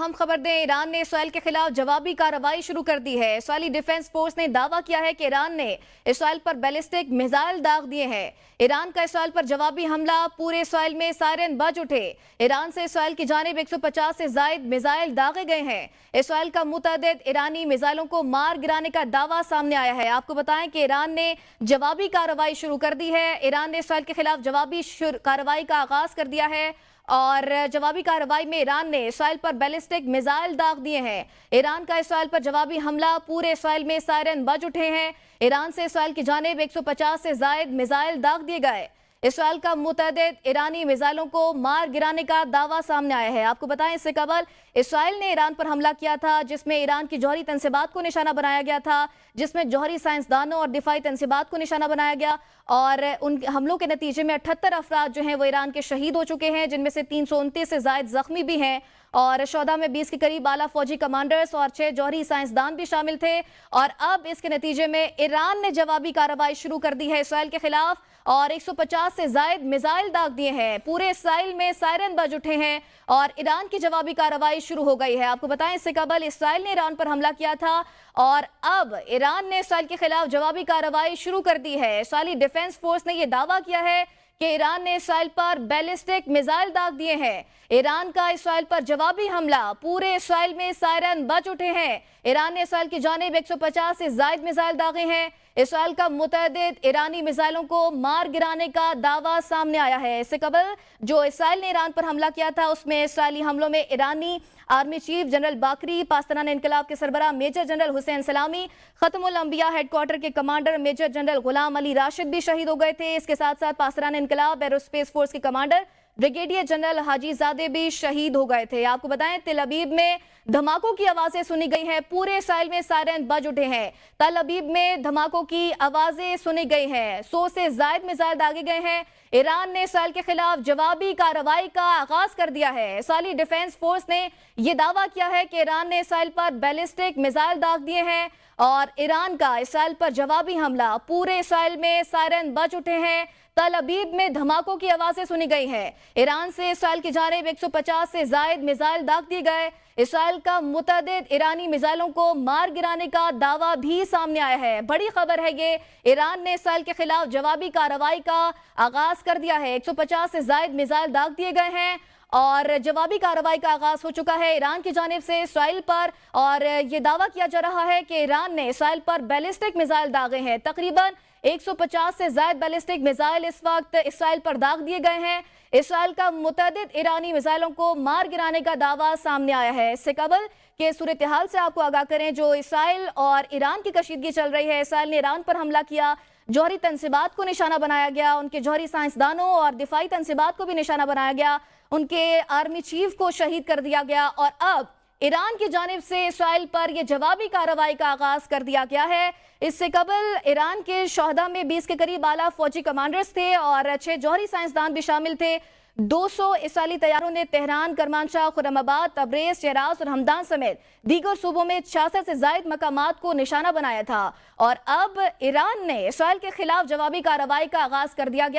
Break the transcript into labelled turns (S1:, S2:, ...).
S1: ہم خبر دیں، ایران نے اسرائیل کے خلاف جوابی کارروائی شروع کر دی ہے۔ اسرائیلی ڈیفنس فورس نے دعویٰ کیا ہے کہ ایران نے اسرائیل پر بیلسٹک میزائل داغ دیے ہیں۔ ایران کا اسرائیل پر جوابی حملہ، پورے اسرائیل میں سائرن بج اٹھے۔ ایران سے اسرائیل کی جانب 150 سے زائد میزائل داغے گئے ہیں۔ اسرائیل کا متعدد ایرانی میزائلوں کو مار گرانے کا دعویٰ سامنے آیا ہے۔ آپ کو بتائیں کہ ایران نے جوابی کارروائی شروع کر دی ہے۔ ایران نے اسرائیل کے خلاف جوابی کارروائی کا آغاز کر دیا ہے اور جوابی کارروائی میں ایران نے اسرائیل پر بیلسٹک میزائل داغ دیے ہیں۔ ایران کا اسرائیل پر جوابی حملہ، پورے اسرائیل میں سائرن بج اٹھے ہیں۔ ایران سے اسرائیل کی جانب 150 سے زائد میزائل داغ دیے گئے۔ اسرائیل کا متعدد ایرانی میزائلوں کو مار گرانے کا دعویٰ سامنے آیا ہے۔ آپ کو بتائیں، اس سے قبل اسرائیل نے ایران پر حملہ کیا تھا، جس میں ایران کی جوہری تنصیبات کو نشانہ بنایا گیا تھا، جس میں جوہری سائنسدانوں اور دفاعی تنصیبات کو نشانہ بنایا گیا، اور ان حملوں کے نتیجے میں 78 افراد جو ہیں وہ ایران کے شہید ہو چکے ہیں، جن میں سے 329 سے زائد زخمی بھی ہیں، اور شہداء میں 20 کے قریب اعلیٰ فوجی کمانڈرز اور 6 جوہری سائنسدان بھی شامل تھے۔ اور اب اس کے نتیجے میں ایران نے جوابی کارروائی شروع کر دی ہے اسرائیل کے خلاف، اور 150 سے زائد میزائل داغ دیے ہیں۔ پورے اسرائیل میں سائرن بج اٹھے ہیں اور ایران کی جوابی کارروائی شروع ہو گئی ہے۔ آپ کو بتائیں، اس سے قبل اسرائیل نے ایران پر حملہ کیا تھا اور اب ایران نے اسرائیل کے خلاف جوابی کارروائی شروع کر دی ہے۔ اسرائیلی ڈیفنس فورس نے یہ دعویٰ کیا ہے کہ ایران نے اسرائیل پر بیلسٹک میزائل داغ دیے ہیں۔ ایران کا اسرائیل پر جوابی حملہ، پورے اسرائیل میں سائرن بج اٹھے ہیں۔ ایران نے اسرائیل کی جانب 150 سے زائد میزائل داغے ہیں۔ اسرائیل کا متعدد ایرانی میزائلوں کو مار گرانے کا دعویٰ سامنے آیا ہے۔ اس سے قبل جو اسرائیل نے ایران پر حملہ کیا تھا، اس میں اسرائیلی حملوں میں ایرانی آرمی چیف جنرل باقری، پاسداران انقلاب کے سربراہ میجر جنرل حسین سلامی، ختم الانبیاء ہیڈ کوارٹر کے کمانڈر میجر جنرل غلام علی راشد بھی شہید ہو گئے تھے۔ اس کے ساتھ ساتھ پاسداران انقلاب ایرو اسپیس فورس کے کمانڈر بریگیڈیئر جنرل حاجی زادے بھی شہید ہو گئے تھے۔ آپ کو بتائیں، تل ابیب میں دھماکوں کی آوازیں سنی گئی ہیں، پورے اسرائیل میں سائرن بج اٹھے ہیں۔ تل ابیب میں دھماکوں کی آوازیں سنی گئی ہیں، 100 سے زائد میزائل داغے گئے ہیں۔ ایران نے اسرائیل کے خلاف جوابی کارروائی کا آغاز کر دیا ہے۔ اسرائیلی ڈیفنس فورس نے یہ دعویٰ کیا ہے کہ ایران نے اسرائیل پر بیلسٹک میزائل داغ دیے ہیں اور ایران کا اسرائیل پر جوابی حملہ، پورے اسرائیل میں سائرن بج اٹھے ہیں۔ تل ابیب میں دھماکوں کی آوازیں سنی گئی ہیں۔ ایران سے اسرائیل کی جانب 150 سے زائد میزائل داغ دیے گئے۔ اسرائیل کا متعدد ایرانی میزائلوں کو مار گرانے کا دعویٰ بھی سامنے آیا ہے۔ بڑی خبر ہے یہ، ایران نے اسرائیل کے خلاف جوابی کارروائی کا آغاز کر دیا ہے۔ 150 سے زائد میزائل داغ دیے گئے ہیں اور جوابی کارروائی کا آغاز ہو چکا ہے ایران کی جانب سے اسرائیل پر، اور یہ دعویٰ کیا جا رہا ہے کہ ایران نے اسرائیل پر بیلسٹک میزائل داغے ہیں۔ تقریباً 150 سے زائد بیلسٹک میزائل اس وقت اسرائیل پر داغ دیے گئے ہیں۔ اسرائیل کا متعدد ایرانی میزائلوں کو مار گرانے کا دعویٰ سامنے آیا ہے۔ اس سے قبل کہ صورتحال سے آپ کو آگاہ کریں، جو اسرائیل اور ایران کی کشیدگی چل رہی ہے، اسرائیل نے ایران پر حملہ کیا، جوہری تنصیبات کو نشانہ بنایا گیا، ان کے جوہری سائنسدانوں اور دفاعی تنصیبات کو بھی نشانہ بنایا گیا، ان کے آرمی چیف کو شہید کر دیا گیا، اور اب ایران کی جانب سے اسرائیل پر یہ جوابی کارروائی کا آغاز کر دیا گیا ہے۔ اس سے قبل ایران کے شہداء میں 20 کے قریب اعلیٰ فوجی کمانڈرز تھے اور 6 جوہری سائنسدان بھی شامل تھے۔ 200 اسرائیلی طیاروں نے تہران، کرمانشاہ، خرم آباد، تبریز، شیراز اور ہمدان سمیت دیگر صوبوں میں 66 سے زائد مقامات کو نشانہ بنایا تھا، اور اب ایران نے اسرائیل کے خلاف جوابی کارروائی کا آغاز کر دیا گیا۔